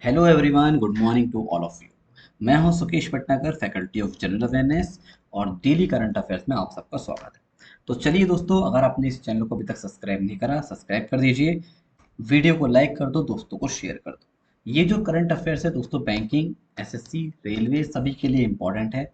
Hello everyone, good morning to all of you. मैं हूं Sukesh Bhatnagar, faculty of general awareness, और daily current affairs में आप सबका स्वागत है। तो चलिए दोस्तों, अगर आपने इस चैनल को अभी तक सब्सक्राइब नहीं करा, सब्सक्राइब कर दीजिए। वीडियो को लाइक कर दो, दोस्तों को शेयर कर दो। ये जो करंट अफेयर्स है दोस्तों, बैंकिंग, एसएससी, रेलवे सभी के लिए इंपॉर्टेंट है।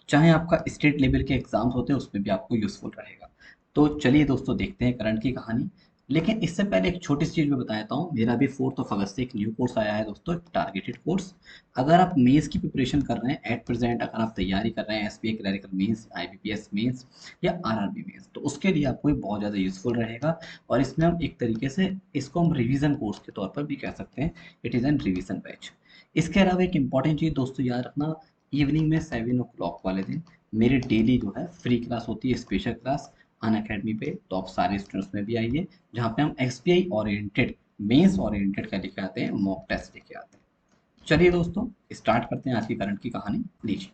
चाहे आपका स्टेट लेवल के एग्जाम्स होते हैं, उसमें भी आपको यूजफुल रहेगा। तो चलिए दोस्तों, देखते हैं करंट की कहानी। लेकिन इससे पहले एक छोटी सी चीज़ मैं बता देता हूँ। मेरा अभी 4 अगस्त से एक न्यू कोर्स आया है दोस्तों, टारगेटेड कोर्स। अगर आप मेंस की प्रिपरेशन कर रहे हैं एट प्रेजेंट, अगर आप तैयारी कर रहे हैं SBI clerical mains, IBPS mains या आरआरबी मेंस, तो उसके लिए आपको ये बहुत ज़्यादा यूजफुल रहेगा। और इसमें हम एक तरीके से इसको हम रिवीजन कोर्स के तौर पर भी कह सकते हैं। It is an revision batch. इसके अलावा एक इंपॉर्टेंट चीज़ दोस्तों याद रखना, इवनिंग में 7 o'clock वाले दिन मेरी डेली जो है फ्री क्लास होती है, स्पेशल क्लास अन अकेडमी पे। तो आप सारे स्टूडेंट्स में भी आइए, जहाँ पे हम एसबीआई ओरिएंटेड, मेंस ओरिएंटेड का लेके आते हैं, मॉक टेस्ट लेके आते हैं। चलिए दोस्तों, स्टार्ट करते हैं आज की करंट की कहानी। लीजिए,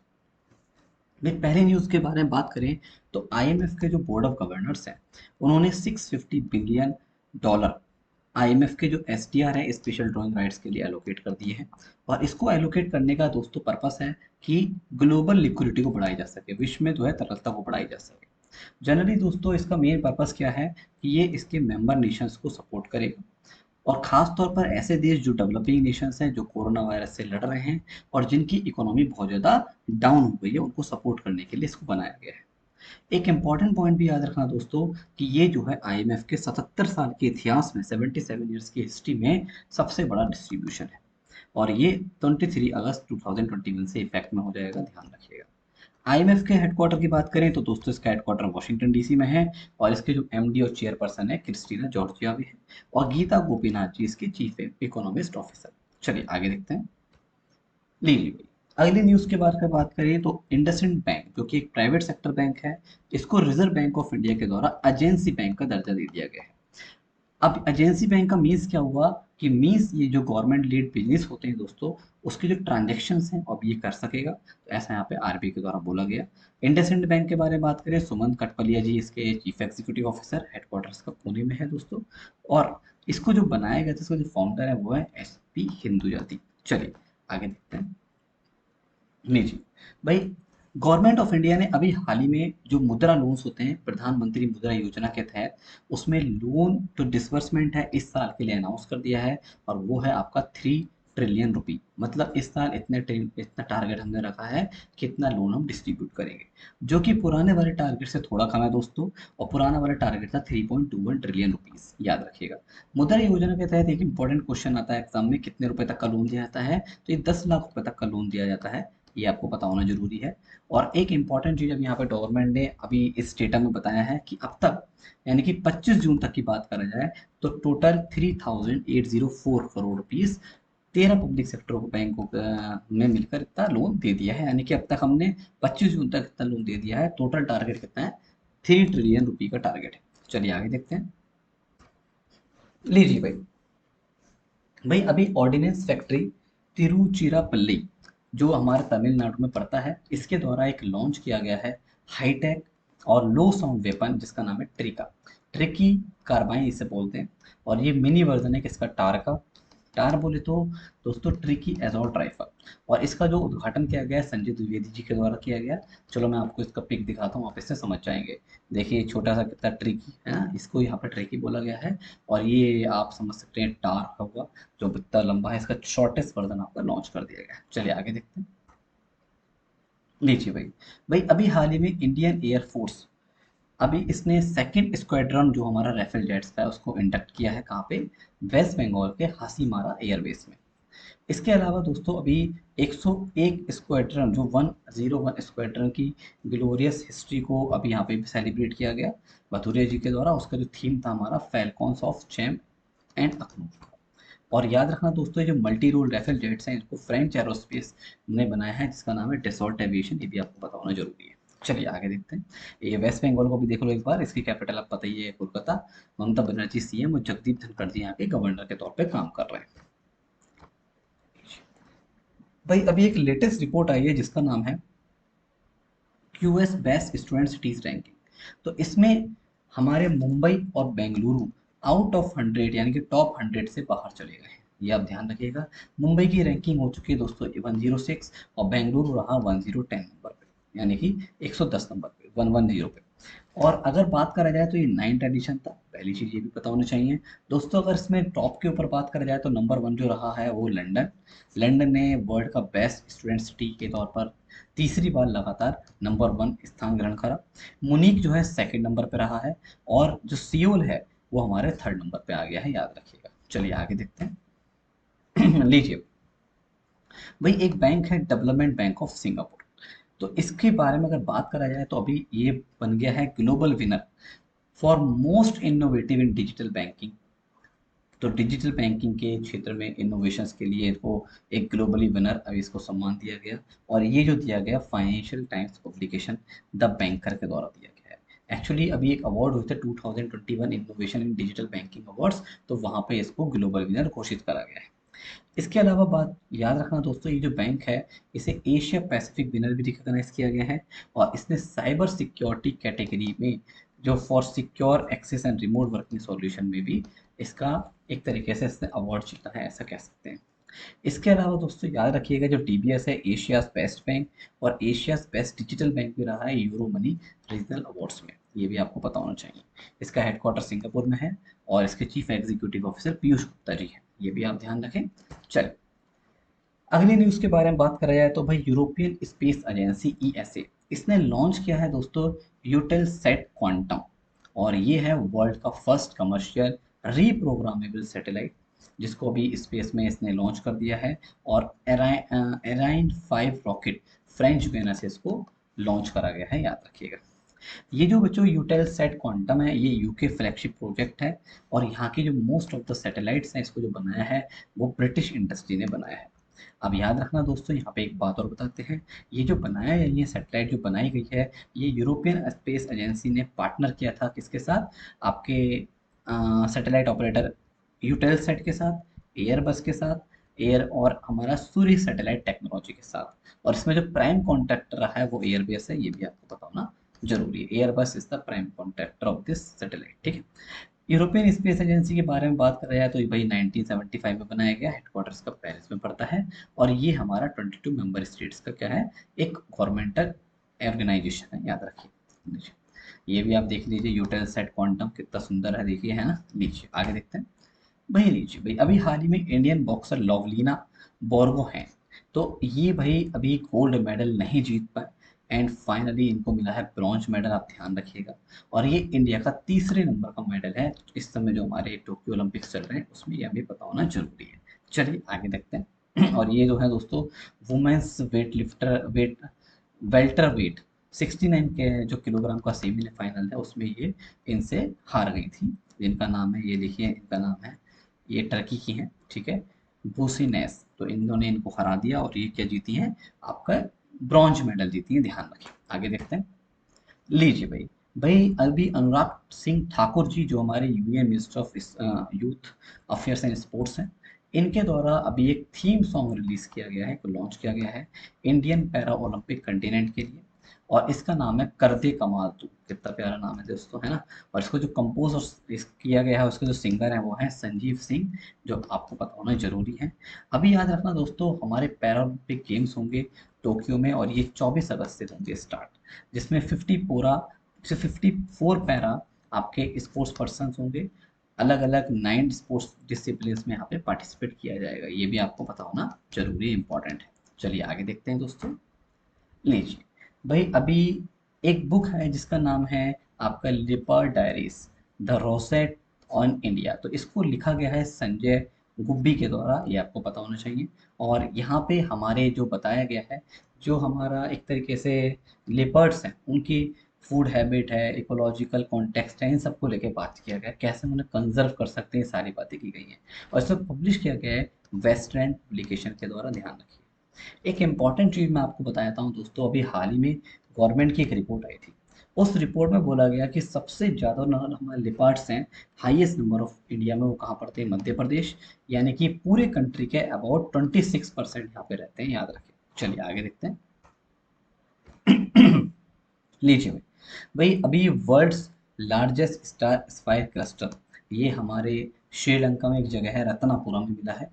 मैं पहले न्यूज़ के बारे में बात करें तो आईएमएफ के जो बोर्ड ऑफ गवर्नर्स हैं, उन्होंने 650 बिलियन डॉलर आईएमएफ के जो एसडीआर है, स्पेशल ड्राइंग राइट्स के लिए एलोकेट कर दिए हैं। और इसको एलोकेट करने का दोस्तों पर्पस है कि ग्लोबल लिक्विडिटी को बढ़ाई जा सके, विश्व में जो है तरलता को बढ़ाई जा सके। जनरली दोस्तों, इसका मेन पर्पस क्या है कि ये इसके मेंबर नेशंस को सपोर्ट करेगा, और खास तौर पर ऐसे देश जो डेवलपिंग नेशंस हैं, जो कोरोना वायरस से लड़ रहे हैं और जिनकी इकोनॉमी बहुत ज़्यादा डाउन हो गई है, उनको सपोर्ट करने के लिए इसको बनाया गया है। एक इम्पॉर्टेंट पॉइंट भी याद रखना दोस्तों, कि ये जो है आईएमएफ के 77 साल के इतिहास में, 77 ईयर्स की हिस्ट्री में सबसे बड़ा डिस्ट्रीब्यूशन है। और ये 23 अगस्त 2021 से इफेक्ट में हो जाएगा, ध्यान रखिएगा। आईएमएफ के हेडक्वार्टर की बात करें तो दोस्तों, इसका हेडक्वार्टर वॉशिंगटन डीसी में है। और इसके जो एमडी और चेयरपर्सन है, क्रिस्टीना जॉर्जिया भी है। और गीता गोपीनाथ जी इसके चीफ इकोनॉमिस्ट ऑफिसर। चलिए आगे देखते हैं। लीजिए भाई, अगली न्यूज़ के बारे में बात करें तो इंडसइंड बैंक, जो कि एक प्राइवेट सेक्टर बैंक है, इसको रिजर्व बैंक ऑफ इंडिया के द्वारा एजेंसी बैंक का दर्जा दे दिया गया है। अब एजेंसी बैंक का मीन्स क्या हुआ, कि मीन्स ये जो गवर्नमेंट लीड बिजनेस होते हैं दोस्तों, उसके जो ट्रांजेक्शन्स हैं अब ये कर सकेगा। तो ऐसा यहाँ पे आरबीआई के द्वारा बोला गया। इंडसइंड बैंक के बारे में बात करें, सुमन कटपलिया जी इसके चीफ एग्जीक्यूटिव ऑफिसर, हेडक्वार्टर्स का पुणे में है दोस्तों। और इसको जो बनाया गया था, इसका जो फाउंडर है वो है एसपी हिंदुजाती। चलिए आगे देखते हैं। नहीं जी भाई, गवर्नमेंट ऑफ इंडिया ने अभी हाल ही में जो मुद्रा लोन्स होते हैं, प्रधानमंत्री मुद्रा योजना के तहत, उसमें लोन जो डिसबर्समेंट है इस साल के लिए अनाउंस कर दिया है। और वो है आपका 3 ट्रिलियन रुपी। मतलब इस साल इतना टारगेट हमने रखा है, कितना लोन हम डिस्ट्रीब्यूट करेंगे, जो कि पुराने वाले टारगेट से थोड़ा कम है दोस्तों। और पुराना वाला टारगेट था 3.21 ट्रिलियन रुपीज, याद रखिएगा। मुद्रा योजना के तहत एक इंपॉर्टेंट क्वेश्चन आता है एग्जाम में, कितने रुपए तक का लोन दिया जाता है। तो ये 10 लाख रुपए तक का लोन दिया जाता है, ये आपको पता होना जरूरी है। और एक इम्पॉर्टेंट चीज़, अब यहाँ पे गवर्नमेंट ने अभी इस डेटा में बताया है कि अब तक, यानी कि 25 जून तक की बात करा जाए, तो total 3804 crore rupees 13 public sector बैंकों में मिलकर इतना लोन दे दिया है। यानी कि अब तक हमने 25 जून तक इतना लोन दे दिया है। टोटल टारगेट कितना है, 3 ट्रिलियन रुपी का टारगेट है। चलिए आगे देखते हैं। लीजिए भाई, अभी ऑर्डिनेंस फैक्ट्री तिरुचिरापल्ली, जो हमारे तमिलनाडु में पड़ता है, इसके द्वारा एक लॉन्च किया गया है हाईटेक और लो साउंड वेपन, जिसका नाम है ट्रिका। ट्रिकी कार्बाइन इसे बोलते हैं। और ये मिनी वर्जन है किसका, टार का। टार बोले तो दोस्तों ट्रिकी एजॉल्ट राइफल। और इसका जो उद्घाटन किया गया है, संजय द्विवेदी जी के द्वारा किया गया। चलो मैं आपको इसका पिक दिखाता हूँ, आप इससे समझ जाएंगे। देखिए ये छोटा सा कितना ट्रिकी है ना, इसको यहाँ पर ट्रिकी बोला गया है। और ये आप समझ सकते हैं टार होगा, जो इतना लंबा है। इसका शॉर्टेस्ट वर्जन आपका लॉन्च कर दिया गया है। चलिए आगे देखते हैं। लीजिए भाई अभी हाल ही में इंडियन एयरफोर्स, अभी इसने सेकंड स्क्वाड्रन जो हमारा राइफल जेट्स का है, उसको इंडक्ट किया है। कहाँ पे, वेस्ट बंगाल के हासीमारा एयरबेस में। इसके अलावा दोस्तों अभी 101 स्क्वाड्रन, जो 101 स्क्वाड्रन की ग्लोरियस हिस्ट्री को अभी यहाँ पे सेलिब्रेट किया गया भदौरिया जी के द्वारा। उसका जो थीम था हमारा, फैल्कॉन्स ऑफ चैम्प एंड अखनू। और याद रखना दोस्तों, ये जो मल्टी रोल राइफल जेट्स हैं, इसको फ्रेंच एरोस्पेस ने बनाया है, जिसका नाम है डेसॉल्ट एविएशन। ये भी आपको पता होना जरूरी है। चलिए आगे देखते हैं। ये वेस्ट बंगाल को भी देख लो एक बार, इसकी कैपिटल आप पता ही है, कोलकाता। ममता बनर्जी सीएम और जगदीप धनखड़ जी यहाँ के गवर्नर के तौर पे काम कर रहे हैं। अभी एक लेटेस्ट रिपोर्ट आई है, जिसका नाम है QS best student cities ranking. तो इसमें हमारे मुंबई और बेंगलुरु आउट ऑफ 100, यानी कि टॉप 100 से बाहर चले गए हैं। ये आप ध्यान रखिएगा। मुंबई की रैंकिंग हो चुकी है दोस्तों 106 और बेंगलुरु रहा 1010 नंबर पे, यानी कि 110 नंबर पे, 110 पे। और अगर बात करा जाए तो ये 9th एडिशन था, पहली चीज़ ये भी पता होनी चाहिए दोस्तों। अगर इसमें टॉप के ऊपर बात करा जाए तो नंबर 1 जो रहा है वो लंदन। लंदन ने वर्ल्ड का बेस्ट स्टूडेंट सिटी के तौर पर तीसरी बार लगातार नंबर 1 स्थान ग्रहण करा। मुनीक जो है सेकंड नंबर पे रहा है, और जो सियोल है वो हमारे थर्ड नंबर पे आ गया है, याद रखिएगा। चलिए आगे देखते हैं। लीजिए भाई, एक बैंक है डेवलपमेंट बैंक ऑफ सिंगापुर। तो इसके बारे में अगर बात करा जाए तो अभी ये बन गया है global winner for most innovative in digital banking. तो डिजिटल बैंकिंग के क्षेत्र में इनोवेशंस के लिए इसको एक ग्लोबली विनर अभी इसको सम्मान दिया गया। और ये जो दिया गया financial times publication the banker के द्वारा दिया गया है। एक्चुअली अभी एक अवार्ड हुए थे 2021 innovation in digital banking awards, तो वहाँ पे इसको ग्लोबल विनर घोषित करा गया है। इसके अलावा बात याद रखना दोस्तों, ये जो बैंक है इसे एशिया पैसिफिक विनर भी रिकॉग्नाइज किया गया है। और इसने साइबर सिक्योरिटी कैटेगरी में जो for secure access and remote working solution में भी इसका एक तरीके से इसने अवार्ड जीता है, ऐसा कह सकते हैं। इसके अलावा दोस्तों याद रखिएगा, जो टीबीएस है एशियाज बेस्ट बैंक और एशियाज बेस्ट डिजिटल बैंक भी रहा है यूरो मनी रीजनल अवार्ड्स में, ये भी आपको पता होना चाहिए। इसका हेडक्वार्टर सिंगापुर में है और इसके chief executive officer Piyush Gupta ji हैं, ये भी आप ध्यान रखें। चलिए अगली न्यूज़ के बारे में बात करा जाए तो भाई यूरोपियन स्पेस एजेंसी ईएसए इसने लॉन्च किया है दोस्तों यूटेल सेट क्वांटम। और ये है वर्ल्ड का फर्स्ट कमर्शियल रीप्रोग्रामेबल सैटेलाइट, जिसको अभी स्पेस में इसने लॉन्च कर दिया है। और एराइन 5 रॉकेट फ्रेंच गुयाना से इसको लॉन्च करा गया है, याद रखिएगा। ये जो बच्चों यूटेल सेट क्वांटम है ये यूके फ्लैगशिप प्रोजेक्ट है। और यहाँ की जो मोस्ट ऑफ द सैटेलाइट्स हैं इसको जो बनाया है वो ब्रिटिश इंडस्ट्री ने बनाया है। अब याद रखना दोस्तों, यहाँ पे एक बात और बताते हैं। ये जो बनाया है, ये सैटेलाइट जो बनाई गई है, ये यूरोपियन स्पेस एजेंसी ने पार्टनर किया था किसके साथ, आपके सैटेलाइट ऑपरेटर यूटेलसेट के साथ, एयरबस के साथ, एयर और हमारा सूर्य सैटेलाइट टेक्नोलॉजी के साथ। और इसमें जो प्राइम कॉन्ट्रैक्टर रहा है वो एयरबस है, ये भी आपको पता होना जरूरी है। Airbus is the prime contractor of this satellite, ठीक है। यूरोपियन स्पेस एजेंसी के बारे में बात कर रहा है तो ये भाई 1975 में बनाया गया, हेडक्वार्टर्स का पेरिस में पड़ता है। और ये हमारा 22 मेंबर स्टेट्स का क्या है, एक गवर्नमेंटल ऑर्गेनाइजेशन है, याद रखिए। ये भी आप देख लीजिए, यूटेल सेट क्वांटम कितना सुंदर है, देखिए, है ना। लीजिए आगे देखते हैं। भाई लीजिए भाई, अभी हाल ही में इंडियन बॉक्सर लवलीना बोर्गो हैं। तो ये भाई अभी गोल्ड मेडल नहीं जीत पाए, एंड फाइनली इनको मिला है ब्रॉन्ज मेडल, आप ध्यान रखिएगा। और ये इंडिया का तीसरे नंबर का मेडल है इस समय जो हमारे टोक्यो ओलंपिक्स चल रहे हैं उसमें, ये हमें पता होना जरूरी है। चलिए आगे देखते हैं। और ये जो है दोस्तों women's weight lifter welter weight 69 के जो किलोग्राम का सेमीफाइनल है उसमें ये इनसे हार गई थी। इनका नाम है, ये लिखिए, इनका नाम है, ये टर्की की हैं, ठीक है, बूसीनेस। तो इन्होंने इनको हरा दिया और ये क्या जीती हैं, आपका ब्रॉन्ज मेडल जीती हैं, ध्यान रखिए। आगे देखते हैं। लीजिए भाई, भाई अभी अनुराग सिंह ठाकुर जी जो हमारे union minister of youth affairs and sports हैं, इनके द्वारा अभी एक थीम सॉन्ग रिलीज किया गया है, लॉन्च किया गया है इंडियन पैरा ओलंपिक कंटिनेंट के लिए। और इसका नाम है कर दे कमाल तू, कितना प्यारा नाम है दोस्तों, है ना। और इसको जो कंपोज और किया गया है उसके जो सिंगर हैं वो हैं संजीव सिंह, जो आपको पता होना जरूरी है। अभी याद रखना दोस्तों, हमारे पैरा ओलंपिक गेम्स होंगे टोक्यो में, और ये 24 अगस्त से होंगे स्टार्ट, जिसमें 54 पैरा आपके स्पोर्ट्स पर्सन होंगे। अलग अलग 9 स्पोर्ट्स डिसिप्लिन में यहाँ पे पार्टिसिपेट किया जाएगा, ये भी आपको पता होना जरूरी इंपॉर्टेंट है। चलिए आगे देखते हैं दोस्तों। लीजिए भाई, अभी एक बुक है जिसका नाम है आपका leper diaries the rosette on India. तो इसको लिखा गया है संजय गुब्बी के द्वारा, ये आपको पता होना चाहिए। और यहाँ पे हमारे जो बताया गया है, जो हमारा एक तरीके से लेपर्ड्स हैं उनकी फूड हैबिट है, इकोलॉजिकल कॉन्टेक्स्ट है, इन सबको लेके बात किया गया है, कैसे उन्हें कंजर्व कर सकते हैं, सारी बातें की गई हैं। और इसे पब्लिश किया गया है वेस्टर्न पब्लिकेशन के द्वारा, ध्यान रखिए। एक इम्पॉर्टेंट चीज़ मैं आपको बताता हूँ दोस्तों, अभी हाल ही में गवर्नमेंट की एक रिपोर्ट आई थी। उस रिपोर्ट में बोला गया कि सबसे ज़्यादा नंबर हमारे लिपार्ड्स हैं, हाईएस्ट नंबर ऑफ इंडिया में, वो कहाँ पड़ते हैं, मध्य प्रदेश। यानी कि पूरे कंट्री के अबाउट 26% यहाँ पे रहते हैं, याद रखें। चलिए आगे देखते हैं। लीजिए भाई, भाई अभी world's largest star sapphire cluster, ये हमारे श्रीलंका में एक जगह है रत्नापुरा में मिला है।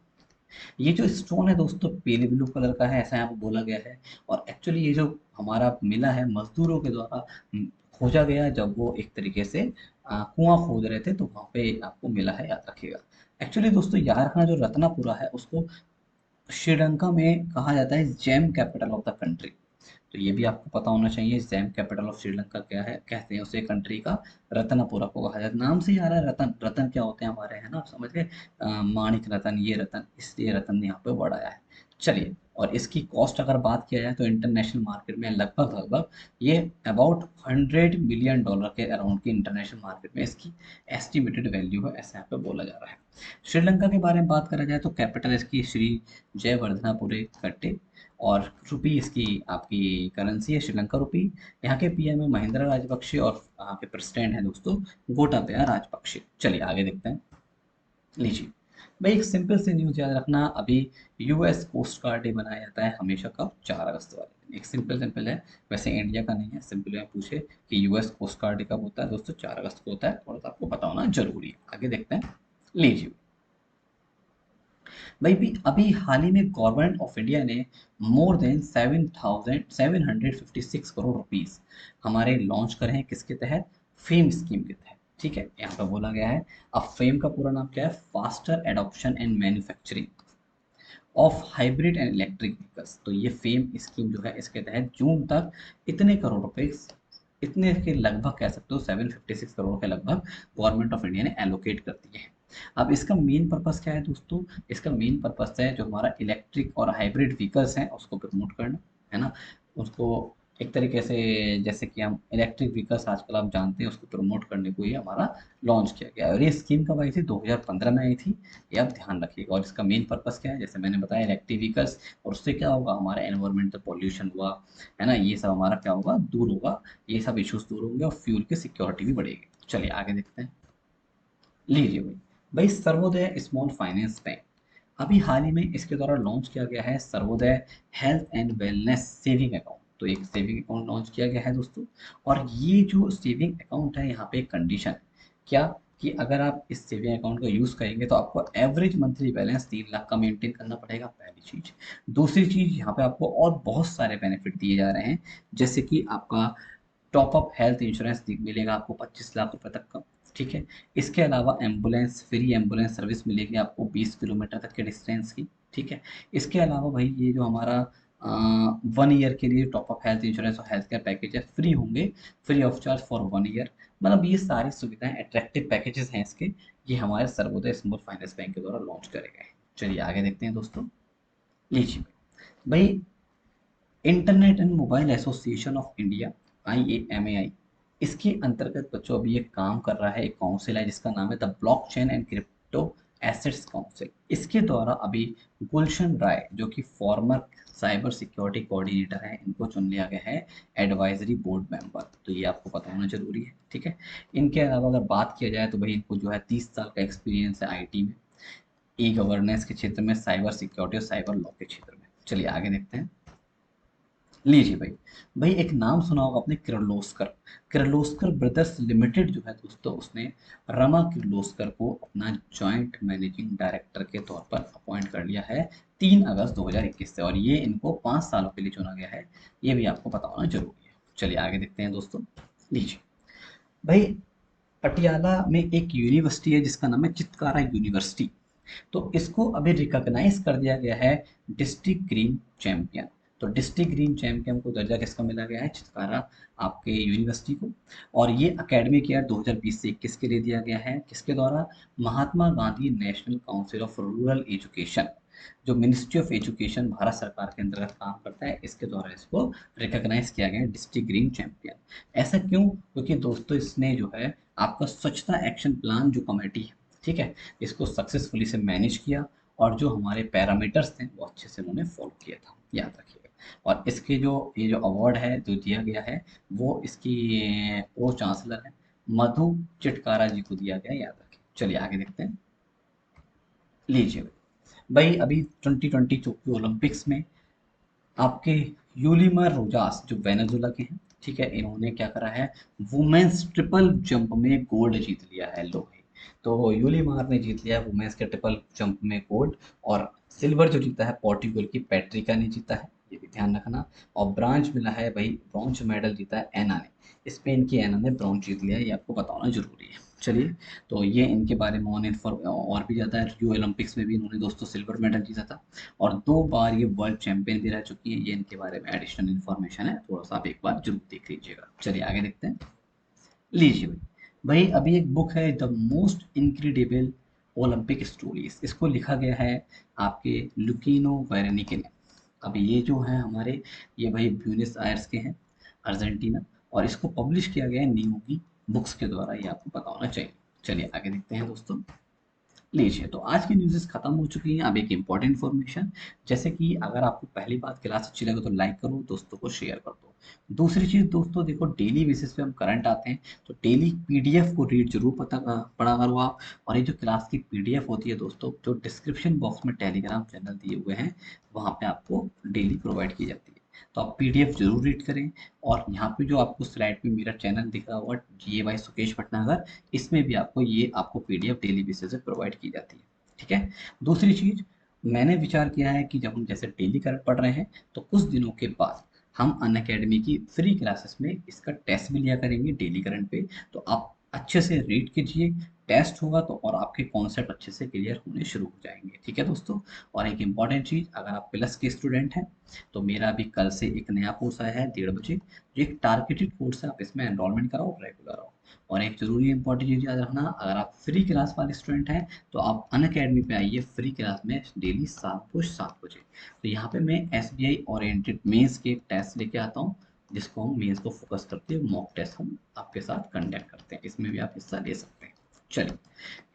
ये जो स्टोन है दोस्तों पीले ब्लू कलर का है, ऐसा यहाँ पे बोला गया है। और एक्चुअली ये जो हमारा मिला है मजदूरों के द्वारा खोजा गया, जब वो एक तरीके से कुआं खोद रहे थे तो वहां पे आपको मिला है, याद रखिएगा। एक्चुअली दोस्तों याद रखना, जो रत्नापुरा है उसको श्रीलंका में कहा जाता है gem capital of the country. तो ये भी आपको पता होना चाहिए, जेम कैपिटल ऑफ श्रीलंका क्या है, कहते हैं उसे कंट्री का। रत्नपुरा को कहा जाता है, नाम से ही आ रहा है रतन। रतन क्या होते हैं हमारे, है ना, आप समझ गए। माणिक रतन, ये रतन, इसलिए रतन यहाँ पे वर्ड आया है। चलिए, और इसकी कॉस्ट अगर बात किया जाए तो इंटरनेशनल मार्केट में लगभग लगभग ये अबाउट $100 मिलियन के अराउंड की इंटरनेशनल मार्केट में इसकी एस्टिमेटेड वैल्यू है, ऐसा यहाँ पे बोला जा रहा है। श्रीलंका के बारे में बात करा जाए तो कैपिटल इसकी श्री जयवर्धनापुरे कट्टे, और रुपी इसकी आपकी करेंसी है श्रीलंका रुपी। यहाँ के पीएम है महिंद्रा राजपक्षे, और यहाँ के प्रेसिडेंट है दोस्तों गोटाबया राजपक्षे। चलिए आगे देखते हैं। लीजिए भाई, एक सिंपल सी न्यूज़ याद रखना, अभी यूएस कोस्ट गार्ड डे मनाया जाता है हमेशा, कब, 4 अगस्त वाले दिन। एक सिंपल सिंपल है, वैसे इंडिया का नहीं है, सिंपल में पूछे कि यूएस कोस्ट गार्ड डे कब होता है दोस्तों, 4 अगस्त को होता है, थोड़ा सा आपको पता होना जरूरी है। आगे देखते हैं। लीजिए भाई, भी अभी हाल ही में गवर्नमेंट ऑफ इंडिया ने मोर देन 7,756 करोड़ रुपीस हमारे लॉन्च करे हैं, किसके तहत, फेम स्कीम के तहत। ठीक है, यहाँ पर बोला गया है। अब फेम का पूरा नाम क्या है, faster adoption and manufacturing of hybrid and electric vehicles. तो ये फेम स्कीम जो है, इसके तहत जून तक इतने करोड़ रुपए, इतने के लगभग कह सकते हो 756 करोड़ के लगभग गवर्नमेंट ऑफ इंडिया ने एलोकेट कर दिए हैं। अब इसका मेन पर्पस क्या है दोस्तों, इसका मेन पर्पस है जो हमारा इलेक्ट्रिक और हाइब्रिड व्हीकल्स हैं उसको प्रमोट करना, है ना, उसको एक तरीके से, जैसे कि हम इलेक्ट्रिक व्हीकल्स आजकल आप जानते हैं, उसको प्रमोट करने को ही हमारा लॉन्च किया गया है। और ये स्कीम कब आई थी, 2015 में आई थी, ये आप ध्यान रखिएगा। और इसका मेन पर्पस क्या है, जैसे मैंने बताया, इलेक्ट्रिक व्हीकल्स, और उससे क्या होगा, हमारा एनवायरमेंटल पॉल्यूशन हुआ, है ना, ये सब हमारा क्या होगा, दूर होगा, ये सब इश्यूज दूर होंगे, और फ्यूल की सिक्योरिटी भी बढ़ेगी। चलिए आगे देखते हैं। लीजिए भाई, सर्वोदय स्मॉल फाइनेंस बैंक, अभी हाल ही में इसके द्वारा लॉन्च किया गया है Sarvodaya health and wellness saving account. तो एक सेविंग अकाउंट लॉन्च किया गया है दोस्तों। और ये जो सेविंग अकाउंट है, यहाँ पे एक कंडीशन है, क्या, कि अगर आप इस सेविंग अकाउंट का यूज़ करेंगे तो आपको एवरेज मंथली बैलेंस 3 लाख का मेंटेन करना पड़ेगा, पहली चीज़। दूसरी चीज़, यहाँ पे आपको और बहुत सारे बेनिफिट दिए जा रहे हैं, जैसे कि आपका टॉप अप हेल्थ इंश्योरेंस मिलेगा आपको 25 लाख रुपए तक का। ठीक है, इसके अलावा एम्बुलेंस, फ्री एम्बुलेंस सर्विस मिलेगी आपको 20 किलोमीटर तक के डिस्टेंस की। ठीक है, इसके अलावा भाई ये जो हमारा 1 ईयर के लिए टॉप अप हेल्थ इंश्योरेंस और हेल्थ केयर पैकेज है, फ्री होंगे, free of charge for 1 year. मतलब ये सारी सुविधाएं, अट्रैक्टिव पैकेजेस हैं इसके, ये हमारे सर्वोदय स्मॉल फाइनेंस बैंक के द्वारा लॉन्च करे गए हैं। चलिए आगे देखते हैं दोस्तों। लीजिए भाई, internet and mobile association of India, IAMAI, इसके अंतर्गत बच्चों अभी एक काम कर रहा है, एक काउंसिल है जिसका नाम है the blockchain and crypto assets council. इसके द्वारा अभी गुलशन राय, जो कि फॉर्मर साइबर सिक्योरिटी कोऑर्डिनेटर है, इनको चुन लिया गया है एडवाइजरी बोर्ड मेंबर। तो ये आपको पता होना जरूरी है। ठीक है, इनके अलावा अगर बात किया जाए तो भाई इनको जो है 30 साल का एक्सपीरियंस है आईटी में, ई गवर्नेंस के क्षेत्र में, साइबर सिक्योरिटी और साइबर लॉ के क्षेत्र में। चलिए आगे देखते हैं। लीजिए भाई, एक नाम सुना होगा आपने, किर्लोस्कर। किर्लोस्कर ब्रदर्स लिमिटेड जो है दोस्तों, उसने रमा किर्लोस्कर को अपना जॉइंट मैनेजिंग डायरेक्टर के तौर पर अपॉइंट कर लिया है 3 अगस्त 2021 से, और ये इनको 5 सालों के लिए चुना गया है, ये भी आपको पता होना जरूरी है। चलिए आगे देखते हैं दोस्तों। लीजिए भाई, पटियाला में एक यूनिवर्सिटी है जिसका नाम है चितकारा यूनिवर्सिटी। तो इसको अभी रिकॉग्नाइज कर दिया गया है डिस्ट्रिक्ट ग्रीन चैंपियन। तो डिस्ट्रिक्ट ग्रीन चैंपियन को दर्जा किसका मिला गया है, चितकारा आपके यूनिवर्सिटी को। और ये एकेडमिक ईयर 2020 से 21 के लिए दिया गया है, किसके द्वारा, Mahatma Gandhi national council of rural education, जो मिनिस्ट्री ऑफ एजुकेशन भारत सरकार के अंतर्गत काम करता है, इसके द्वारा इसको रिकॉग्नाइज किया गया है डिस्ट्रिक्ट ग्रीन चैंपियन। ऐसा क्यों, क्योंकि दोस्तों इसने जो है आपका स्वच्छता एक्शन प्लान जो कमेटी है, ठीक है, इसको सक्सेसफुली से मैनेज किया, और जो हमारे पैरामीटर्स थे वो अच्छे से उन्होंने फॉलो किया था, याद रखिएगा। और इसके जो ये जो अवार्ड है जो दिया गया है, वो इसकी प्रो चांसलर है मधु चिटकारा जी को दिया गया, याद रखिए। चलिए आगे देखते हैं। लीजिए भाई, अभी 2020 टोक्यो ओलंपिक्स में आपके यूलिमर रोजास जो वेनेजुला के हैं, ठीक है, इन्होंने क्या करा है, वुमेन्स ट्रिपल जंप में गोल्ड जीत लिया है। लो भाई, तो यूलिमार ने जीत लिया वुमेन्स के ट्रिपल जंप में गोल्ड, और सिल्वर जो जीता है पोर्टुगल की पैट्रिका ने जीता है, ये भी ध्यान रखना। और ब्रांज मिला है भाई, ब्रॉन्ज मेडल जीता है एना ने, स्पेन की एना ने ब्रॉन्ज जीत लिया है, ये आपको बताना जरूरी है। चलिए, तो ये इनके बारे में और भी ज़्यादा है। रियो ओलंपिक्स में भी इन्होंने दोस्तों सिल्वर मेडल जीता था और 2 बार ये वर्ल्ड चैंपियन भी रह चुकी है। ये इनके बारे में एडिशनल इन्फॉर्मेशन है, थोड़ा सा आप एक बार जरूर देख लीजिएगा। चलिए आगे देखते हैं। लीजिए भाई, भाई अभी एक बुक है the most incredible Olympic stories, इसको लिखा गया है आपके लुकिनो वेरेनिके ने। अभी ये जो है हमारे, ये भाई ब्यूनस आयर्स के हैं, अर्जेंटीना, और इसको पब्लिश किया गया है नियोगी बुक्स के द्वारा, ये आपको पता होना चाहिए। चलिए आगे देखते हैं दोस्तों। लीजिए, तो आज की न्यूज़ेस खत्म हो चुकी हैं। अब एक इम्पॉर्टेंट इन्फॉर्मेशन, जैसे कि अगर आपको पहली बात क्लास अच्छी लगे तो लाइक करो, दोस्तों को शेयर कर दो। दूसरी चीज़ दोस्तों, देखो डेली बेसिस पे हम करंट आते हैं, तो डेली पीडीएफ को रीड जरूर पढ़ा करो आप। और ये जो क्लास की पीडीएफ होती है दोस्तों, जो डिस्क्रिप्शन बॉक्स में टेलीग्राम चैनल दिए हुए हैं, वहाँ पे आपको डेली प्रोवाइड की जाती है, तो आप पीडीएफ जरूर रीड करें। और यहाँ पे जो आपको स्लाइड पे मेरा चैनल दिख रहा होगा, जीए बाय सुकेश भटनागर, इसमें भी आपको पीडीएफ डेली बेसिस पे प्रोवाइड की जाती है। ठीक है। दूसरी चीज, मैंने विचार किया है कि जब हम जैसे डेली करंट पढ़ रहे हैं, तो कुछ दिनों के बाद हम अनअकैडमी की फ्री क्लासेस में इसका टेस्ट भी लिया करेंगे डेली करंट पे। तो आप अच्छे से रीड कीजिए, टेस्ट होगा तो और आपके कॉन्सेप्ट अच्छे से क्लियर होने शुरू हो जाएंगे। ठीक है दोस्तों। और एक इम्पॉर्टेंट चीज़, अगर आप प्लस के स्टूडेंट हैं, तो मेरा अभी कल से एक नया कोर्स आया है 1:30 बजे, जो एक टारगेटेड कोर्स है, आप इसमें एनरोलमेंट कराओ, रेगुलर आओ। और एक जरूरी इंपॉर्टेंट चीज़ याद रखना, अगर आप फ्री क्लास वाले स्टूडेंट हैं, तो आप अनअकैडमी पे आइए फ्री क्लास में डेली 7 बजे। तो यहाँ पे मैं एसबीआई ओरिएंटेड मेंस के टेस्ट लेके आता हूँ, जिसको हम मेंस को फोकस करते हैं, मॉक टेस्ट हम आपके साथ कंडक्ट करते हैं, इसमें भी आप हिस्सा ले सकते हैं। चलिए,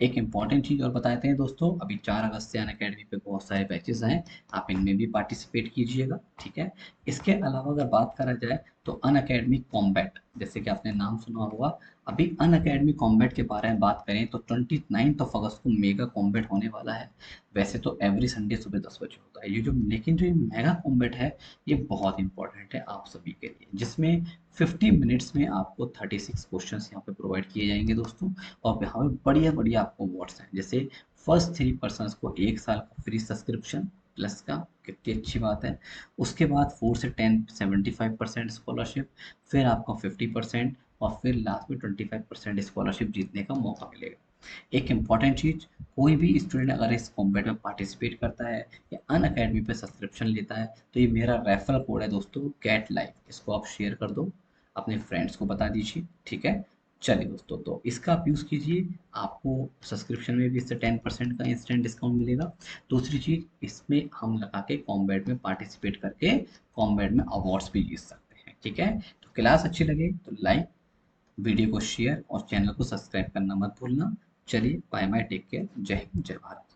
एक इम्पॉर्टेंट चीज़ और बताते हैं दोस्तों, अभी 4 अगस्त से अनअकैडमी पे बहुत सारे बैचेस हैं, आप इनमें भी पार्टिसिपेट कीजिएगा। ठीक है। इसके अलावा अगर बात करा जाए, तो अनअकैडमी कॉम्बैट, जैसे कि आपने नाम सुना होगा, अभी अनअकैडमी कॉम्बैट के बारे में बात करें तो 29 अगस्त को मेगा कॉम्बैट होने वाला है। वैसे तो एवरी संडे सुबह 10 बजे होता है ये जो, लेकिन जो ये मेगा कॉम्बैट है, ये बहुत इंपॉर्टेंट है आप सभी के लिए, जिसमें 50 मिनट्स में आपको 36 क्वेश्चन यहाँ पे प्रोवाइड किए जाएंगे दोस्तों। और यहाँ पे बढ़िया बढ़िया आपको अवार्ड्स हैं, जैसे फर्स्ट 3 पर्सन को 1 साल का फ्री सब्सक्रिप्शन प्लस का, कितनी अच्छी बात है। उसके बाद 4 से 10 75% स्कॉलरशिप, फिर आपका 50%, और फिर लास्ट में 25% स्कॉलरशिप जीतने का मौका मिलेगा। एक इम्पॉर्टेंट चीज़, कोई भी स्टूडेंट अगर इस कॉम्बैट में पार्टिसिपेट करता है या अन अकेडमी पे सब्सक्रिप्शन लेता है, तो ये मेरा रेफरल कोड है दोस्तों, कैट लाइफ, इसको आप शेयर कर दो, अपने फ्रेंड्स को बता दीजिए। ठीक है। चलिए दोस्तों, तो इसका आप यूज़ कीजिए, आपको सब्सक्रिप्शन में भी इससे 10% का इंस्टेंट डिस्काउंट मिलेगा। दूसरी चीज़, इसमें हम लगा के कॉम्बैट में पार्टिसिपेट करके कॉम्बैट में अवार्ड्स भी जीत सकते हैं। ठीक है। तो क्लास अच्छी लगे तो लाइक, वीडियो को शेयर और चैनल को सब्सक्राइब करना मत भूलना। चलिए, बाय बाय, टेक केयर, जय हिंद, जय भारत।